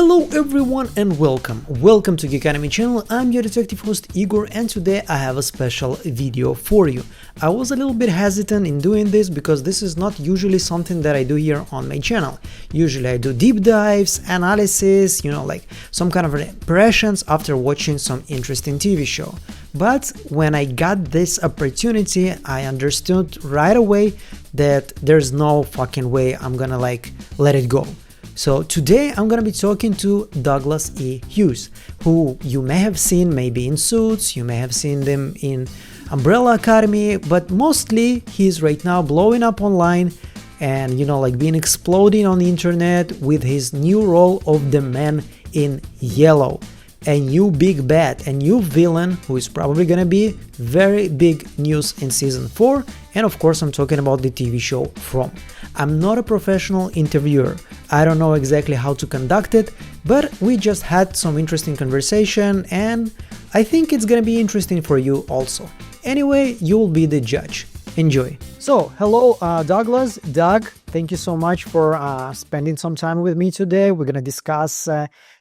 Hello everyone and welcome. Welcome to Geek Anime channel. I'm your detective host Igor, and today I have a special video for you. I was a little bit hesitant in doing this because this is not usually something that I do here on my channel. Usually I do deep dives, analysis, like some kind of impressions after watching some interesting TV show. But when I got this opportunity, I understood right away that there's no fucking way I'm gonna let it go. So today I'm gonna be talking to Douglas E.Hughes, who you may have seen maybe in Suits, you may have seen them in Umbrella Academy, but mostly he's right now blowing up online and being exploding on the internet with his new role of the Man in Yellow, a new big bad, a new villain who is probably gonna be very big news in season 4, and of course I'm talking about the TV show From. I'm not a professional interviewer, I don't know exactly how to conduct it, but we just had some interesting conversation and I think it's gonna be interesting for you also. Anyway, you'll be the judge. Enjoy. So, hello Douglas. Doug, thank you so much for spending some time with me today. We're gonna discuss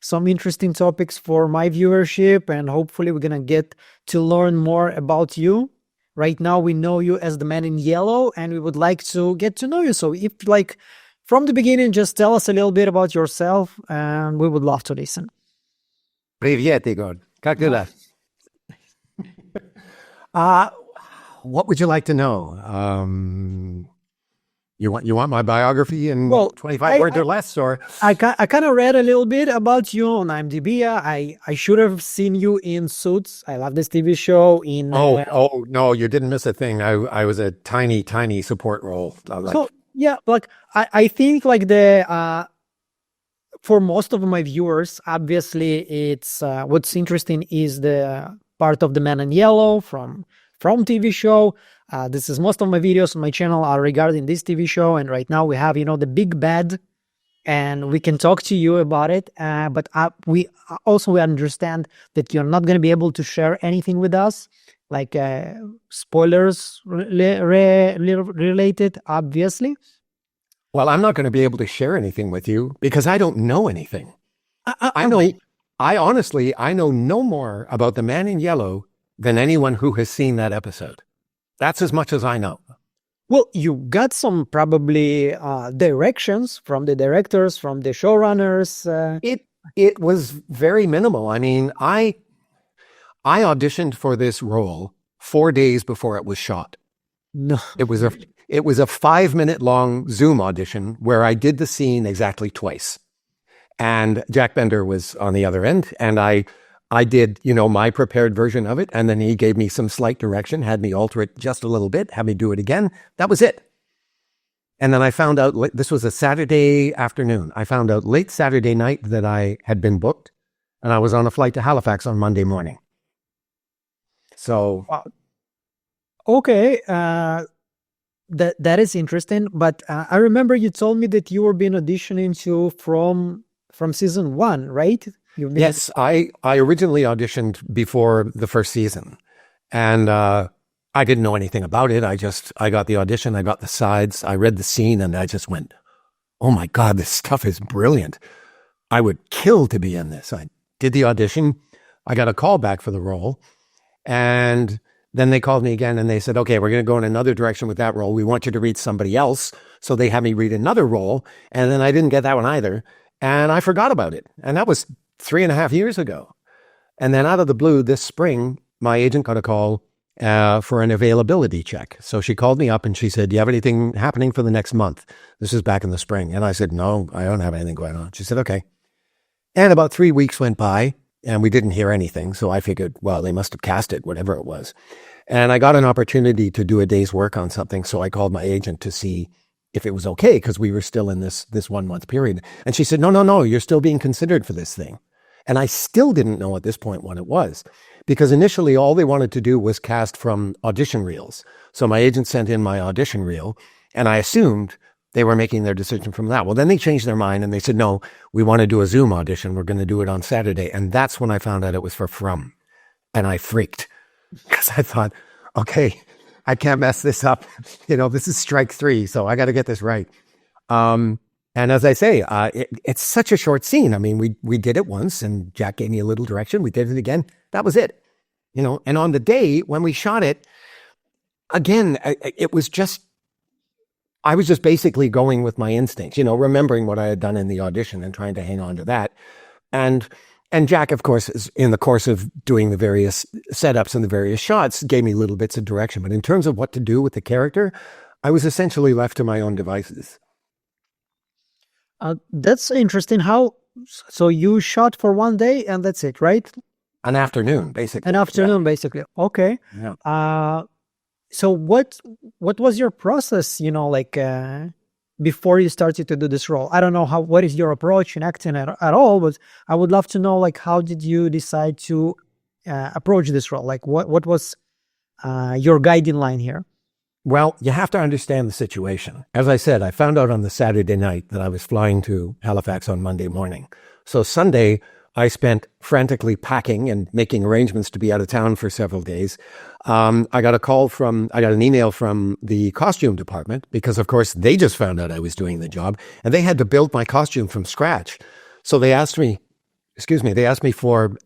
some interesting topics for my viewership, and hopefully we're gonna get to learn more about you. Right now we know you as the Man in Yellow, and we would like to get to know you. So if from the beginning, just tell us a little bit about yourself, and we would love to listen. Привет, Igor. Как дела? What would you like to know? You want my biography in 25 words or less, or? I kind of read a little bit about you on IMDb. I should have seen you in Suits. I love this TV show. Oh no, you didn't miss a thing. I was a tiny support role. I think for most of my viewers, obviously it's what's interesting is the part of the Man in Yellow from TV show. This is most of my videos on my channel are regarding this TV show, and right now we have the big bad, and we can talk to you about it. But we understand that you're not going to be able to share anything with us, spoilers related, obviously. Well, I'm not going to be able to share anything with you because I don't know anything. I know no more about the Man in Yellow than anyone who has seen that episode. That's as much as I know. Well, you got some probably directions from the directors, from the showrunners. It was very minimal. I mean, I auditioned for this role 4 days before it was shot. No, it was a 5-minute long Zoom audition where I did the scene exactly twice, and Jack Bender was on the other end, and I did, my prepared version of it, and then he gave me some slight direction, had me alter it just a little bit, had me do it again. That was it. And then I found out, this was a Saturday afternoon. I found out late Saturday night that I had been booked, and I was on a flight to Halifax on Monday morning. So. Okay, that is interesting, but I remember you told me that you were being auditioning to from season 1, right? Yes, I originally auditioned before the first season, and I didn't know anything about it. I got the audition, I got the sides, I read the scene, and I just went, oh my God, this stuff is brilliant. I would kill to be in this. I did the audition, I got a call back for the role, and then they called me again and they said, okay, we're going to go in another direction with that role. We want you to read somebody else. So they had me read another role, and then I didn't get that one either, and I forgot about it. And that was 3.5 years ago. And then out of the blue this spring, my agent got a call for an availability check. So she called me up and she said, do you have anything happening for the next month? This is back in the spring. And I said, no, I don't have anything going on. She said, okay. And about 3 weeks went by and we didn't hear anything. So I figured, well, they must have cast it, whatever it was. And I got an opportunity to do a day's work on something. So I called my agent to see if it was okay, because we were still in this 1 month period. And she said, no, you're still being considered for this thing. And I still didn't know at this point what it was, because initially all they wanted to do was cast from audition reels. So my agent sent in my audition reel, and I assumed they were making their decision from that. Well, then they changed their mind and they said, no, we want to do a Zoom audition. We're going to do it on Saturday. And that's when I found out it was for From. And I freaked because I thought, okay, I can't mess this up. This is strike 3, so I got to get this right. And as I say, it's such a short scene. I mean, we did it once and Jack gave me a little direction. We did it again. That was it. And on the day when we shot it, again, it was just, I was just basically going with my instincts, remembering what I had done in the audition and trying to hang on to that. And Jack, of course, in the course of doing the various setups and the various shots, gave me little bits of direction. But in terms of what to do with the character, I was essentially left to my own devices. That's interesting. So you shot for one day and that's it, right? An afternoon, basically. An afternoon, basically. Okay. Yeah. So what was your process, before you started to do this role? I don't know what is your approach in acting at all, but I would love to know, how did you decide to approach this role? What was your guiding line here? Well, you have to understand the situation. As I said, I found out on the Saturday night that I was flying to Halifax on Monday morning. So Sunday, I spent frantically packing and making arrangements to be out of town for several days. I got an email from the costume department because, of course, they just found out I was doing the job and they had to build my costume from scratch. So they asked me for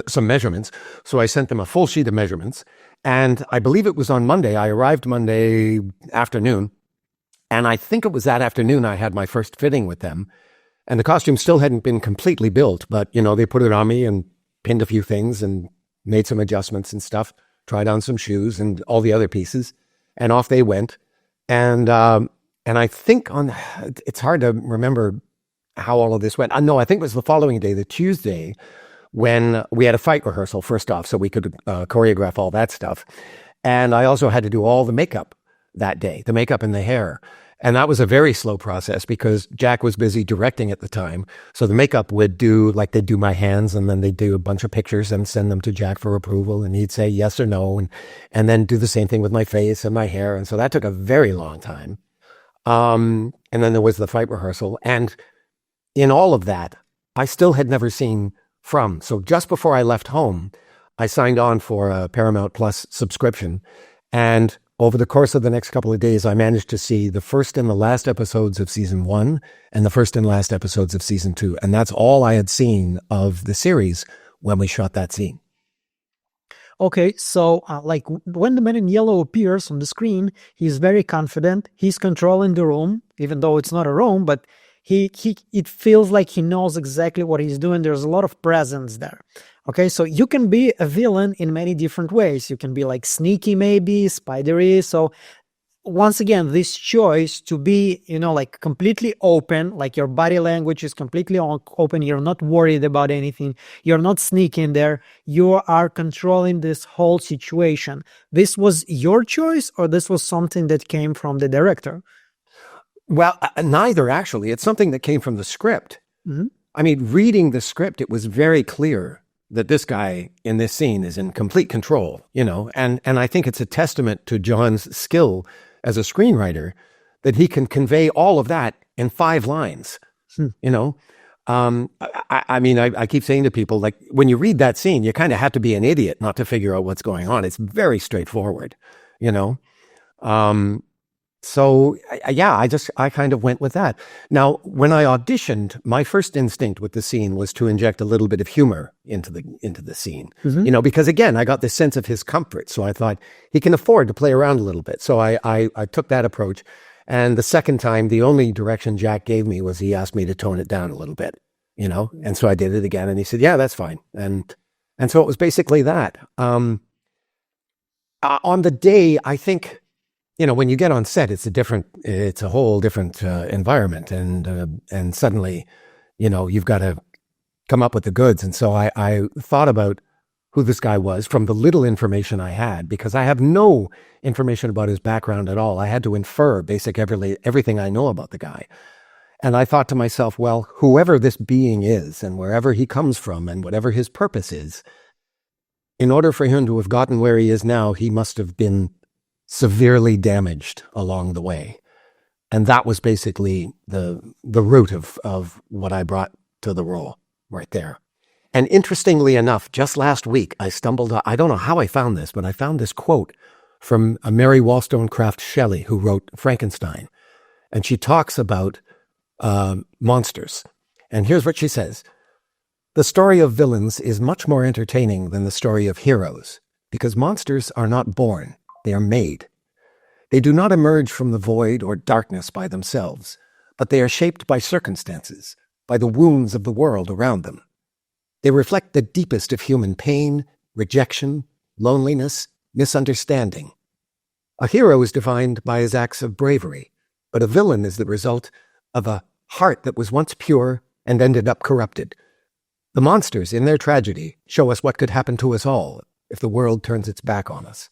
some measurements. So I sent them a full sheet of measurements. And I believe it was on Monday. I arrived Monday afternoon. And I think it was that afternoon I had my first fitting with them. And the costume still hadn't been completely built, but, they put it on me and pinned a few things and made some adjustments and stuff, tried on some shoes and all the other pieces, and off they went. And I think it's hard to remember how all of this went. No, I think it was the following day, the Tuesday, when we had a fight rehearsal first off, so we could choreograph all that stuff. And I also had to do all the makeup that day, the makeup and the hair. And that was a very slow process because Jack was busy directing at the time. So the makeup would they'd do my hands and then they'd do a bunch of pictures and send them to Jack for approval. And he'd say yes or no. And then do the same thing with my face and my hair. And so that took a very long time. And then there was the fight rehearsal. And in all of that, I still had never seen From. So just before I left home, I signed on for a Paramount Plus subscription. And over the course of the next couple of days, I managed to see the first and the last episodes of season 1 and the first and last episodes of season 2. And that's all I had seen of the series when we shot that scene. Okay, so when the man in yellow appears on the screen, he's very confident. He's controlling the room, even though it's not a room, but it feels like he knows exactly what he's doing. There's a lot of presence there. Okay, so you can be a villain in many different ways. You can be sneaky, maybe spidery. So once again, this choice to be, completely open, your body language is completely open. You're not worried about anything. You're not sneaking there. You are controlling this whole situation. This was your choice, or this was something that came from the director? Well, neither, actually. It's something that came from the script. Mm-hmm. I mean, reading the script, it was very clear that this guy in this scene is in complete control, and I think it's a testament to John's skill as a screenwriter that he can convey all of that in 5 lines, I keep saying to people, when you read that scene, you kind of have to be an idiot not to figure out what's going on. It's very straightforward, So I kind of went with that. Now, when I auditioned, my first instinct with the scene was to inject a little bit of humor into the scene, Mm-hmm. because again, I got this sense of his comfort. So I thought he can afford to play around a little bit. So I took that approach. And the second time, the only direction Jack gave me was he asked me to tone it down a little bit, and so I did it again. And he said, yeah, that's fine. And so it was basically that. On the day, I think, when you get on set, it's a whole different environment, and suddenly, you've got to come up with the goods. And so I thought about who this guy was from the little information I had, because I have no information about his background at all. I had to infer everything I know about the guy. And I thought to myself, well, whoever this being is and wherever he comes from and whatever his purpose is, in order for him to have gotten where he is now, he must have been severely damaged along the way. And that was basically the root of what I brought to the role right there. And interestingly enough, just last week, I don't know how I found this, but I found this quote from Mary Wollstonecraft Shelley, who wrote Frankenstein. And she talks about monsters. And here's what she says. The story of villains is much more entertaining than the story of heroes, because monsters are not born, they are made. They do not emerge from the void or darkness by themselves, but they are shaped by circumstances, by the wounds of the world around them. They reflect the deepest of human pain, rejection, loneliness, misunderstanding. A hero is defined by his acts of bravery, but a villain is the result of a heart that was once pure and ended up corrupted. The monsters, in their tragedy, show us what could happen to us all if the world turns its back on us.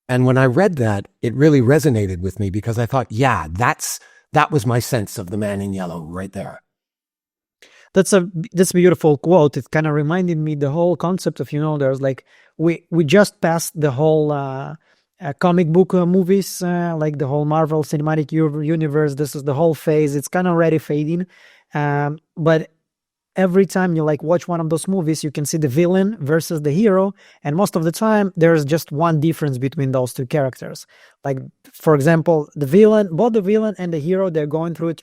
And when I read that, it really resonated with me because I thought, yeah, that was my sense of the man in yellow right there. That's a beautiful quote. It kind of reminded me the whole concept of, there's like, we just passed the whole comic book movies, like the whole Marvel Cinematic Universe. This is the whole phase. It's kind of already fading. But every time you watch one of those movies, you can see the villain versus the hero. And most of the time, there's just one difference between those two characters. Like, for example, both the villain and the hero, they're going through a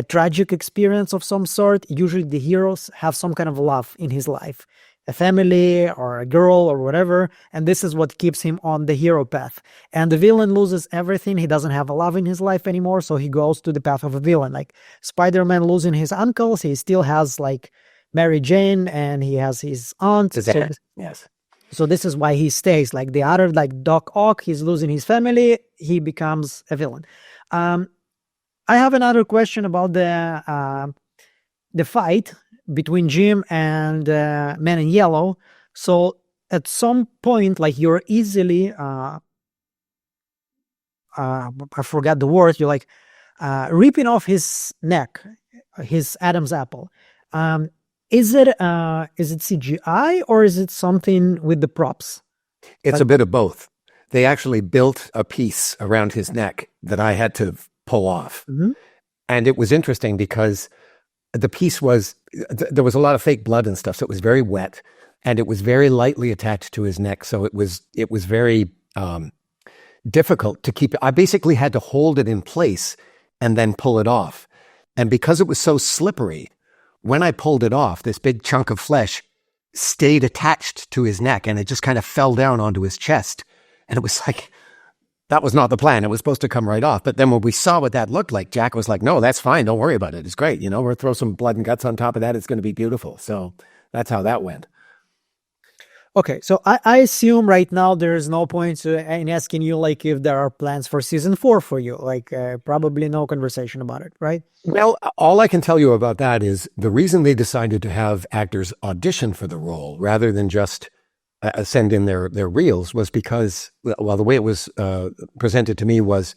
tragic experience of some sort. Usually the heroes have some kind of love in his life, a family or a girl or whatever, and this is what keeps him on the hero path. And the villain loses everything. He doesn't have a love in his life anymore, so he goes to the path of a villain. Like Spider-Man losing his uncles, he still has Mary Jane, and he has his aunt. Yes. So this is why he stays. Like the other, Doc Ock, he's losing his family, he becomes a villain. I have another question about the fight between Jim and Man in Yellow. So at some point, you're easily, I forgot the word, you're ripping off his neck, his Adam's apple. Is it CGI or is it something with the props? It's a bit of both. They actually built a piece around his neck that I had to pull off. Mm-hmm. And it was interesting because the piece there was a lot of fake blood and stuff, so it was very wet, and it was very lightly attached to his neck, so it was very difficult to keep it. I basically had to hold it in place and then pull it off. And because it was so slippery, when I pulled it off, this big chunk of flesh stayed attached to his neck, and it just kind of fell down onto his chest. And it was that was not the plan. It was supposed to come right off. But then when we saw what that looked like, Jack was like, no, that's fine. Don't worry about it. It's great. We'll throw some blood and guts on top of that. It's going to be beautiful. So that's how that went. Okay. So I assume right now there is no point in asking you if there are plans for season 4 for you, probably no conversation about it, right? Well, all I can tell you about that is the reason they decided to have actors audition for the role rather than just send in their reels was because, well, the way it was presented to me was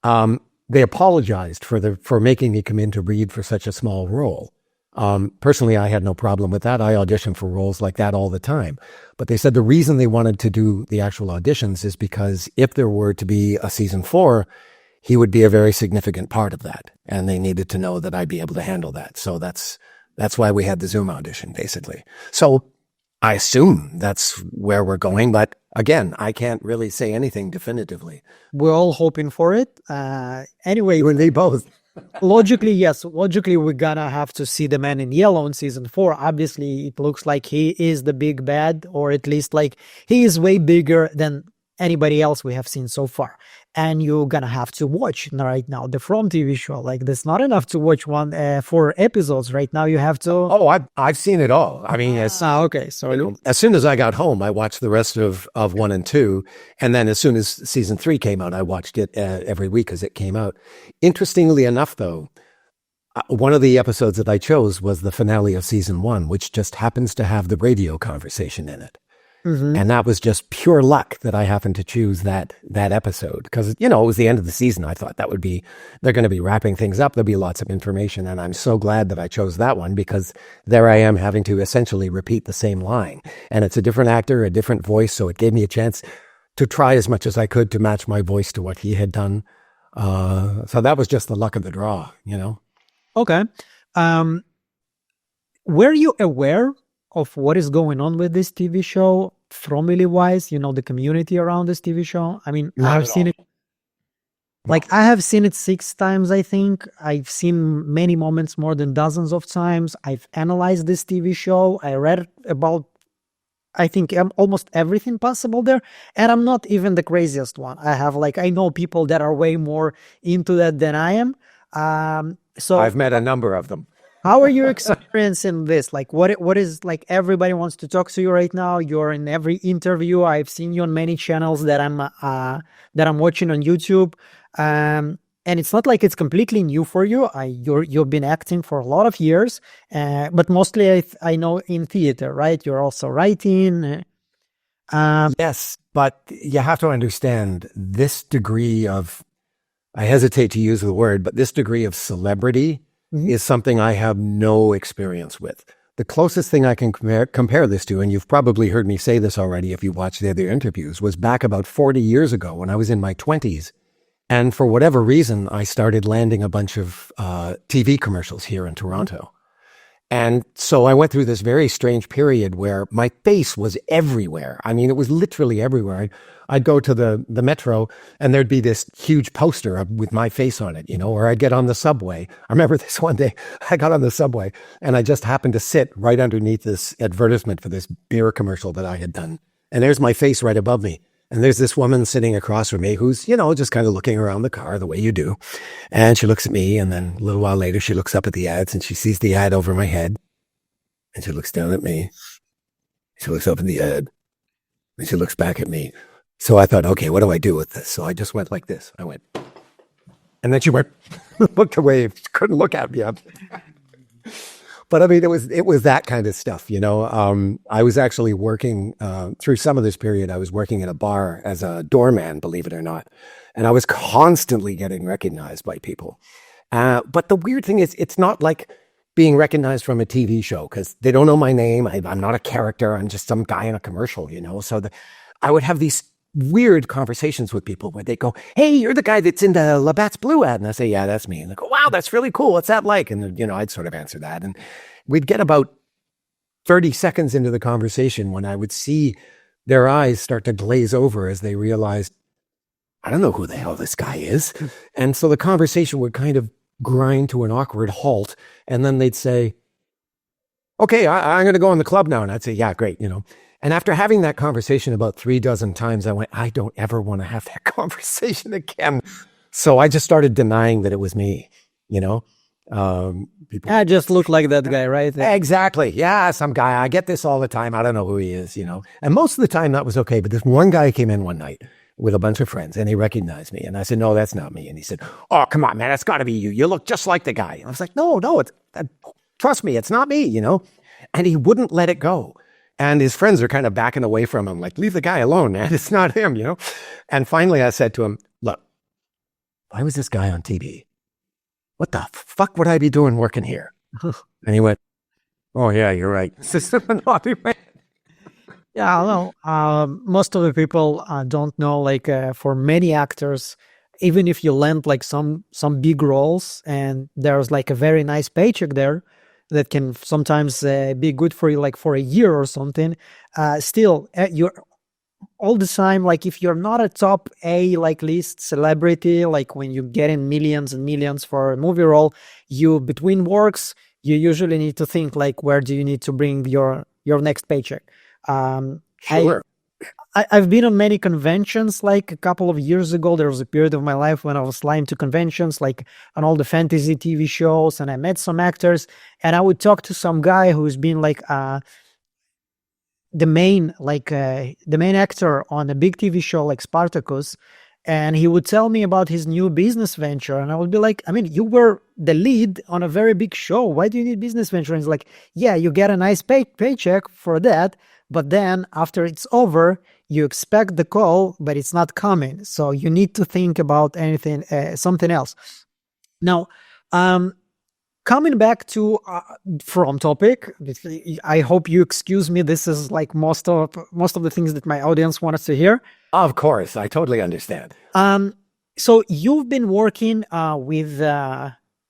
they apologized for making me come in to read for such a small role. Personally, I had no problem with that. I audition for roles like that all the time. But they said the reason they wanted to do the actual auditions is because if there were to be a season 4, he would be a very significant part of that. And they needed to know that I'd be able to handle that. So that's why we had the Zoom audition, basically. So I assume that's where we're going, but again, I can't really say anything definitively. We're all hoping for it. Anyway, you and me both. Logically, yes. Logically, we're gonna have to see the Man in Yellow in season 4. Obviously, it looks like he is the big bad, or at least he is way bigger than anybody else we have seen so far. And you're gonna have to watch right now the From TV show. There's not enough to watch 4 episodes right now. You have to. Oh, I've seen it all. I mean, okay. So as soon as I got home, I watched the rest of 1 and 2, and then as soon as season 3 came out, I watched it every week as it came out. Interestingly enough, though, one of the episodes that I chose was the finale of season 1, which just happens to have the radio conversation in it. Mm-hmm. And that was just pure luck that I happened to choose that episode because, it was the end of the season. I thought they're going to be wrapping things up. There'll be lots of information. And I'm so glad that I chose that one because there I am having to essentially repeat the same line. And it's a different actor, a different voice. So it gave me a chance to try as much as I could to match my voice to what he had done. So that was just the luck of the draw, Okay. Were you aware of what is going on with this TV show, family-wise, the community around this TV show? I mean, I've seen it. Like I have seen it 6 times, I think. I've seen many moments more than dozens of times. I've analyzed this TV show. I read about, I think, almost everything possible there. And I'm not even the craziest one. I know people that are way more into that than I am. So I've met a number of them. how are you experiencing this? Like what is like everybody wants to talk to you right now. You're in every interview. I've seen you on many channels that I'm watching on YouTube. And it's not like it's completely new for you. You've been acting for a lot of years, but mostly I know in theater, right? You're also writing. Yes, but you have to understand this degree of, I hesitate to use the word, but this degree of celebrity is something I have no experience with. The closest thing I can compare this to, and you've probably heard me say this already if you watched the other interviews, was back about 40 years ago when I was in my 20s. And for whatever reason, I started landing a bunch of TV commercials here in Toronto. And so I went through this very strange period where my face was everywhere. I mean, it was literally everywhere. I'd go to the metro and there'd be this huge poster with my face on it, or I'd get on the subway. I remember this one day I got on the subway and I just happened to sit right underneath this advertisement for this beer commercial that I had done. And there's my face right above me. And there's this woman sitting across from me who's, just kind of looking around the car the way you do. And she looks at me, and then a little while later, she looks up at the ads and she sees the ad over my head. And she looks down at me. She looks up at the ad. And she looks back at me. So I thought, okay, what do I do with this? So I just went like this. I went. And then she went, looked away. She couldn't look at me. But I mean, it was that kind of stuff, I was actually working through some of this period. I was working at a bar as a doorman, believe it or not. And I was constantly getting recognized by people. But the weird thing is, it's not like being recognized from a TV show because they don't know my name. I'm not a character. I'm just some guy in a commercial, So I would have these weird conversations with people where they go, hey, you're the guy that's in the Labatt's Blue ad. And I say, yeah, that's me. And they go, wow, that's really cool. What's that like? And, I'd sort of answer that. And we'd get about 30 seconds into the conversation when I would see their eyes start to glaze over as they realized, I don't know who the hell this guy is. And so the conversation would kind of grind to an awkward halt. And then they'd say, okay, I'm going to go in the club now. And I'd say, yeah, great, And after having that conversation about 36 times, I went, I don't ever want to have that conversation again. So I just started denying that it was me, People, I just look like that guy, right? Exactly. Yeah, some guy. I get this all the time. I don't know who he is, And most of the time that was okay. But this one guy came in one night with a bunch of friends and he recognized me. And I said, no, that's not me. And he said, oh, come on, man, that's got to be you. You look just like the guy. And I was like, no, trust me, it's not me, And he wouldn't let it go. And his friends are kind of backing away from him, like, leave the guy alone, man. It's not him, And finally I said to him, look, why was this guy on TV? What the fuck would I be doing working here? And he went, oh, yeah, you're right. Yeah, well, most of the people don't know, like for many actors, even if you land like some big roles and there's like a very nice paycheck there that can sometimes be good for you like for a year or something, still you're all the time, like if you're not a top A like list celebrity, like when you get in millions and millions for a movie role, you between works, you usually need to think like where do you need to bring your next paycheck. Sure. I've been on many conventions. Like a couple of years ago, there was a period of my life when I was flying to conventions, like on all the fantasy TV shows, and I met some actors, and I would talk to some guy who's been like the main actor on a big TV show like Spartacus, and he would tell me about his new business venture, and I would be like, I mean, you were the lead on a very big show. Why do you need business venture? And he's like, yeah, you get a nice paycheck for that, but then after it's over, you expect the call, but it's not coming. So you need to think about something else. Now, coming back to from topic, I hope you excuse me. This is like most of the things that my audience wants to hear. Of course, I totally understand. So you've been working with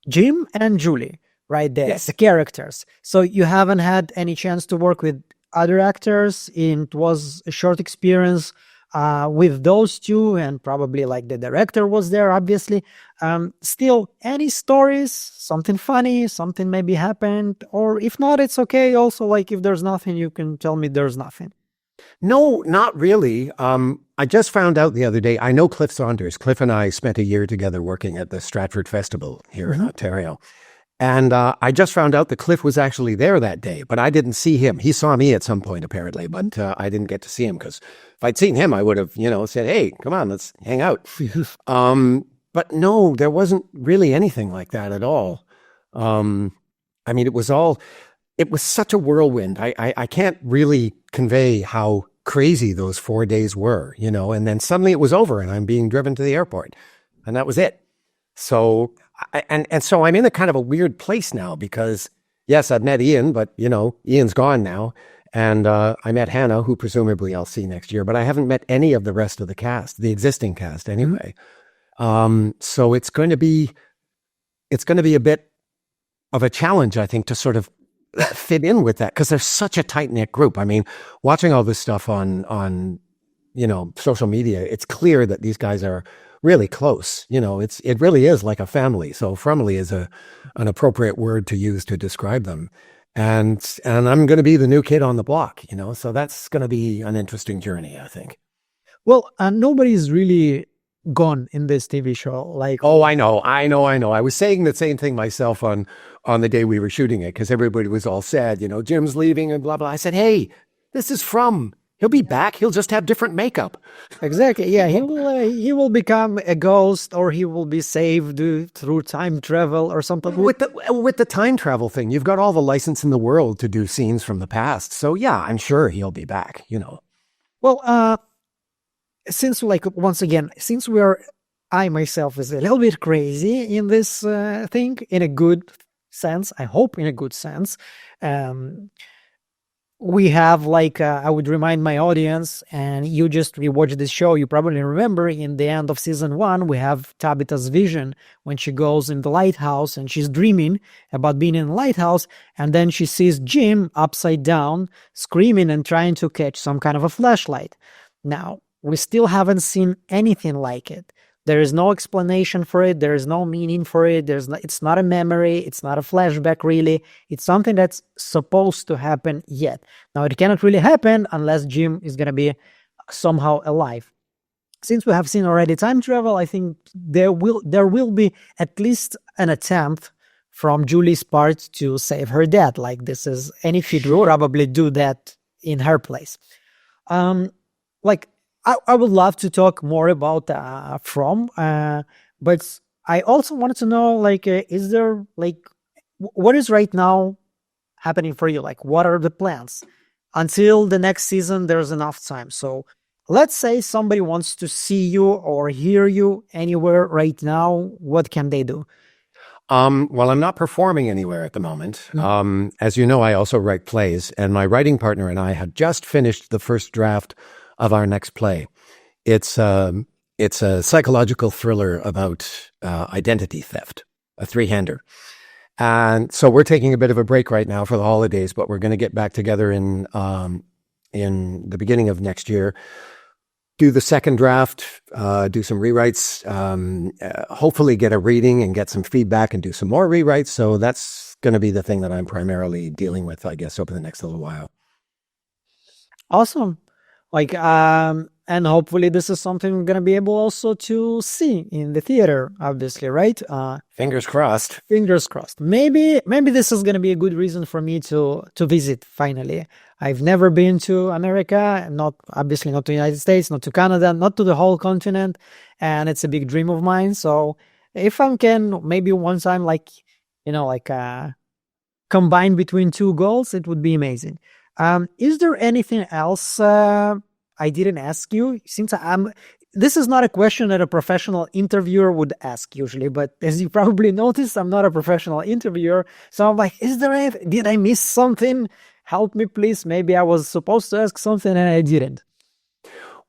Jim and Julie, right? Yes. The characters. So you haven't had any chance to work with other actors. It was a short experience. with those two, and probably like the director was there, obviously. Still, any stories, something funny, something maybe happened, or if not, it's okay. Also, like if there's nothing, you can tell me there's nothing. No, not really. I just found out the other day, I know Cliff Saunders. Cliff and I spent a year together working at the Stratford Festival here in Ontario. And I just found out that Cliff was actually there that day, but I didn't see him. He saw me at some point, apparently, but I didn't get to see him because if I'd seen him, I would have, said, hey, come on, let's hang out. But no, there wasn't really anything like that at all. I mean, it was such a whirlwind. I can't really convey how crazy those 4 days were, and then suddenly it was over and I'm being driven to the airport and that was it. So, and so I'm in a kind of a weird place now because yes, I've met Ian, but Ian's gone now. And I met Hannah, who presumably I'll see next year, but I haven't met any of the rest of the cast, the existing cast anyway. So it's going to be a bit of a challenge, I think, to sort of fit in with that because there's such a tight knit group. I mean, watching all this stuff on social media, it's clear that these guys are really close. It really is like a family. So family is an appropriate word to use to describe them. And I'm going to be the new kid on the block, so that's going to be an interesting journey, I think. Well, nobody's really gone in this TV show. Like, oh, I know. I was saying the same thing myself on the day we were shooting it because everybody was all sad, Jim's leaving and blah, blah. I said, hey, this is From. He'll be back. He'll just have different makeup. Exactly. Yeah, he will become a ghost, or he will be saved through time travel or something. With the time travel thing, you've got all the license in the world to do scenes from the past. So yeah, I'm sure he'll be back. Well, since once again, since I myself is a little bit crazy in this thing, in a good sense. I hope in a good sense. We have I would remind my audience, and you just rewatch this show, you probably remember in the end of season 1, we have Tabitha's vision when she goes in the lighthouse and she's dreaming about being in the lighthouse, and then she sees Jim upside down, screaming and trying to catch some kind of a flashlight. Now, we still haven't seen anything like it. There is no explanation for it. There is no meaning for it. It's not a memory. It's not a flashback, really. It's something that's supposed to happen yet. Now, it cannot really happen unless Jim is going to be somehow alive. Since we have seen already time travel, I think there will be at least an attempt from Julie's part to save her dad. Like this is, any figure would probably do that in her place. I would love to talk more about From, but I also wanted to know, is there, what is right now happening for you? What are the plans? Until the next season, there's enough time. So let's say somebody wants to see you or hear you anywhere right now. What can they do? Well, I'm not performing anywhere at the moment. As you know, I also write plays, and my writing partner and I have just finished the first draft of our next play. It's a psychological thriller about identity theft, a three-hander. And so we're taking a bit of a break right now for the holidays, but we're going to get back together in the beginning of next year, do the second draft, do some rewrites, hopefully get a reading and get some feedback and do some more rewrites. So that's going to be the thing that I'm primarily dealing with, I guess, over the next little while. Awesome. And hopefully this is something we're going to be able also to see in the theater, obviously, right? Fingers crossed. Fingers crossed. Maybe this is going to be a good reason for me to visit finally. I've never been to America, obviously not to the United States, not to Canada, not to the whole continent, and it's a big dream of mine. So if I can, maybe one time, combine between two goals, it would be amazing. Is there anything else I didn't ask you? Since this is not a question that a professional interviewer would ask usually, but as you probably noticed, I'm not a professional interviewer. So I'm like, did I miss something? Help me, please. Maybe I was supposed to ask something and I didn't.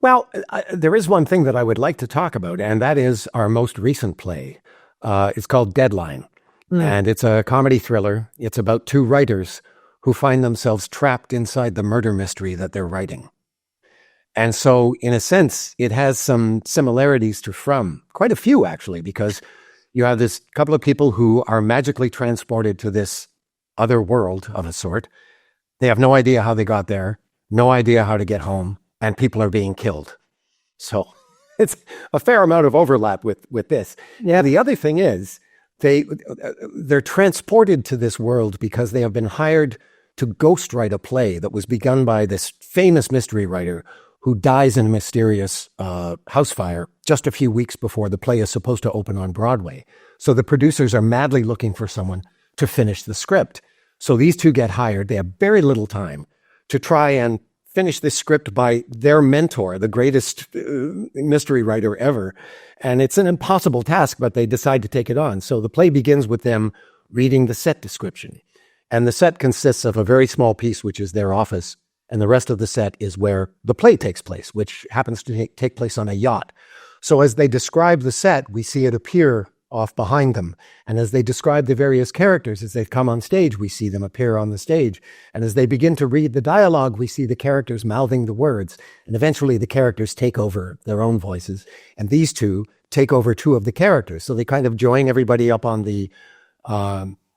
Well, there is one thing that I would like to talk about, and that is our most recent play. It's called Deadline, and it's a comedy thriller. It's about two writers who find themselves trapped inside the murder mystery that they're writing. And so, in a sense, it has some similarities to From, quite a few actually, because you have this couple of people who are magically transported to this other world of a sort. They have no idea how they got there, no idea how to get home, and people are being killed. So it's a fair amount of overlap with this. Yeah. The other thing is they're transported to this world because they have been hired to ghostwrite a play that was begun by this famous mystery writer who dies in a mysterious house fire just a few weeks before the play is supposed to open on Broadway. So the producers are madly looking for someone to finish the script. So these two get hired. They have very little time to try and finish this script by their mentor, the greatest mystery writer ever. And it's an impossible task, but they decide to take it on. So the play begins with them reading the set description. And the set consists of a very small piece, which is their office. And the rest of the set is where the play takes place, which happens to take place on a yacht. So as they describe the set, we see it appear off behind them. And as they describe the various characters, as they come on stage, we see them appear on the stage. And as they begin to read the dialogue, we see the characters mouthing the words. And eventually the characters take over their own voices. And these two take over two of the characters. So they kind of join everybody up on the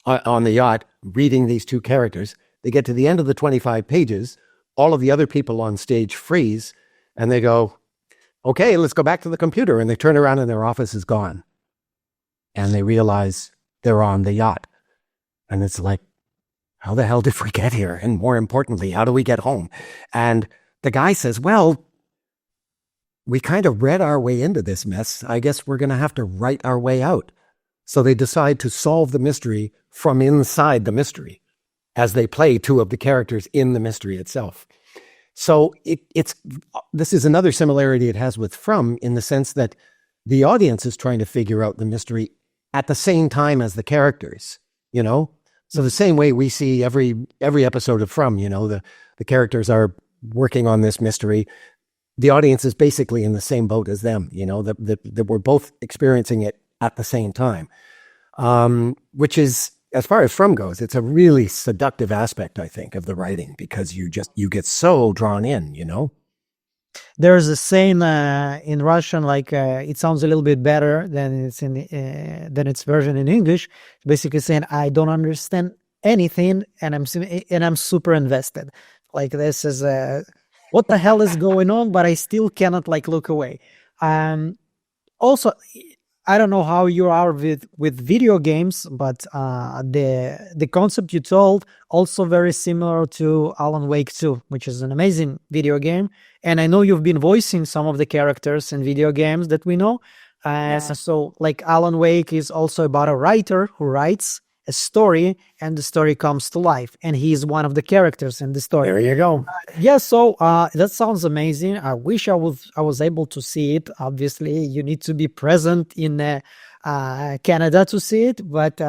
yacht, reading these two characters. They get to the end of the 25 pages. All of the other people on stage freeze. And they go, okay, let's go back to the computer. And they turn around and their office is gone. And they realize they're on the yacht. And it's like, how the hell did we get here? And more importantly, how do we get home? And the guy says, well, we kind of read our way into this mess. I guess we're going to have to write our way out. So they decide to solve the mystery from inside the mystery as they play two of the characters in the mystery itself. So this is another similarity it has with From, in the sense that the audience is trying to figure out the mystery at the same time as the characters, you know? So the same way we see every episode of From, you know, the characters are working on this mystery. The audience is basically in the same boat as them, you know, that we're both experiencing it at the same time, which is, as far as From goes, it's a really seductive aspect, I think, of the writing, because you get so drawn in, you know? There's a saying in Russian, like it sounds a little bit better than its version in English. Basically saying, I don't understand anything, and I'm super invested. Like, this is what the hell is going on, but I still cannot like look away. Also, I don't know how you are with video games, but the concept you told also very similar to Alan Wake 2, which is an amazing video game. And I know you've been voicing some of the characters in video games that we know. So like Alan Wake is also about a writer who writes a story, and the story comes to life, and he's one of the characters in the story. There you go. So that sounds amazing. I wish I was able to see it. Obviously, you need to be present in Canada to see it, but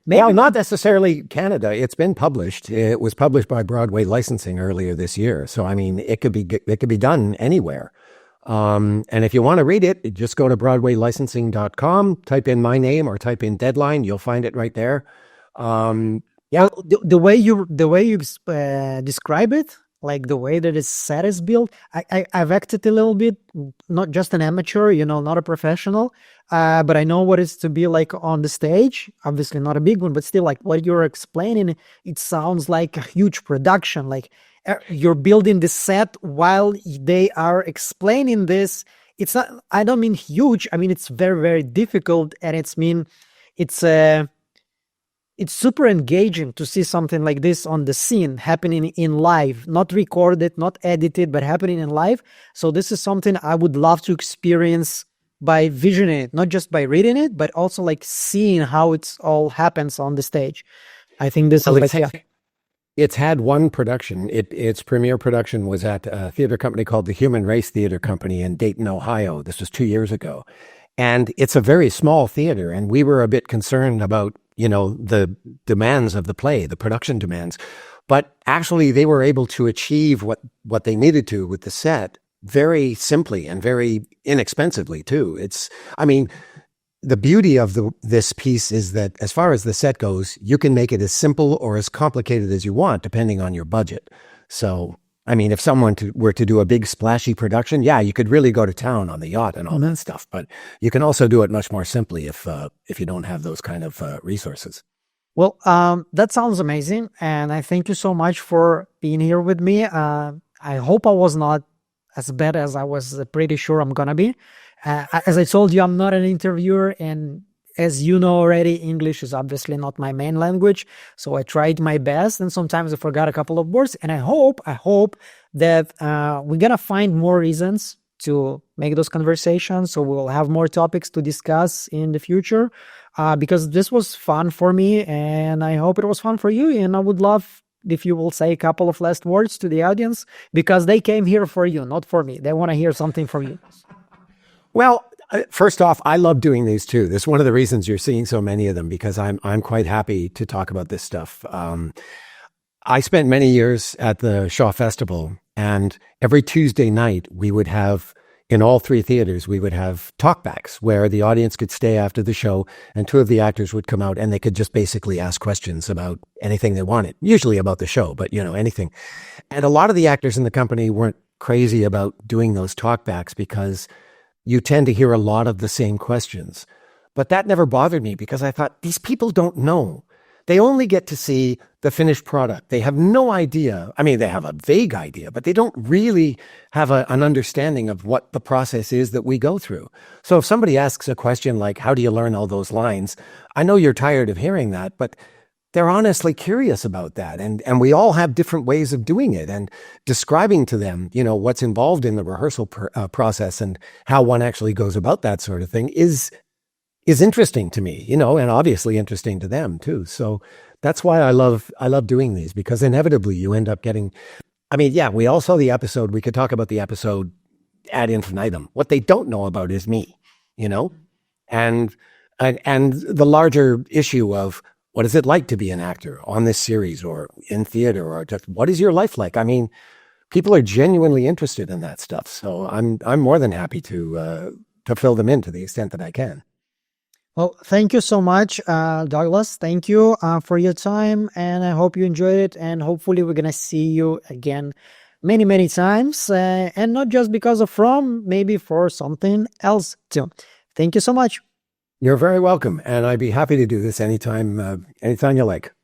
maybe not necessarily Canada. It's been published. It was published by Broadway Licensing earlier this year. So I mean, it could be done anywhere. And if you want to read it, just go to BroadwayLicensing.com, type in my name or type in deadline. You'll find it right there. The way you describe it, like the way that its set is built, I've acted a little bit, not just an amateur, you know, not a professional, but I know what it's to be like on the stage. Obviously not a big one, but still, like what you're explaining, it sounds like a huge production. Like you're building the set while they are explaining this. It's not, I don't mean huge. I mean, it's very, very difficult, and it's super engaging to see something like this on the scene happening in live, not recorded, not edited, but happening in live. So this is something I would love to experience by visioning it, not just by reading it, but also like seeing how it's all happens on the stage. I think this is It's had one production. Its premiere production was at a theater company called the Human Race Theater Company in Dayton, Ohio. This was 2 years ago. And it's a very small theater, and we were a bit concerned about, you know, the demands of the play, the production demands. But actually, they were able to achieve what they needed to with the set very simply and very inexpensively, too. The beauty of this piece is that as far as the set goes, you can make it as simple or as complicated as you want, depending on your budget. So I mean, if someone were to do a big splashy production, yeah, you could really go to town on the yacht and all that stuff. But you can also do it much more simply if you don't have those kind of resources. Well, that sounds amazing, and I thank you so much for being here with me. I hope I was not as bad as I was pretty sure I'm gonna be. As I told you, I'm not an interviewer, and as you know already, English is obviously not my main language. So I tried my best, and sometimes I forgot a couple of words. And I hope that we're gonna find more reasons to make those conversations. So we'll have more topics to discuss in the future. Because this was fun for me, and I hope it was fun for you. And I would love if you will say a couple of last words to the audience, because they came here for you, not for me. They want to hear something from you. Well, first off, I love doing these too. That's one of the reasons you're seeing so many of them, because I'm quite happy to talk about this stuff. I spent many years at the Shaw Festival, and every Tuesday night we would have, in all three theaters, we would have talkbacks where the audience could stay after the show and two of the actors would come out and they could just basically ask questions about anything they wanted, usually about the show, but anything. And a lot of the actors in the company weren't crazy about doing those talkbacks because you tend to hear a lot of the same questions. But that never bothered me because I thought, these people don't know. They only get to see the finished product. They have no idea. I mean, they have a vague idea, but they don't really have an understanding of what the process is that we go through. So if somebody asks a question like, how do you learn all those lines? I know you're tired of hearing that, but they're honestly curious about that. And we all have different ways of doing it, and describing to them, what's involved in the rehearsal process and how one actually goes about that sort of thing is interesting to me, and obviously interesting to them too. So that's why I love doing these, because inevitably you end up getting, I mean, yeah, we all saw the episode. We could talk about the episode ad infinitum. What they don't know about is me, and the larger issue of what is it like to be an actor on this series or in theater, or just what is your life like? I mean, people are genuinely interested in that stuff. So I'm more than happy to fill them in to the extent that I can. Well, thank you so much, Douglas. Thank you for your time, and I hope you enjoyed it. And hopefully we're going to see you again many, many times. And not just because of From, maybe for something else too. Thank you so much. You're very welcome. And I'd be happy to do this anytime you like.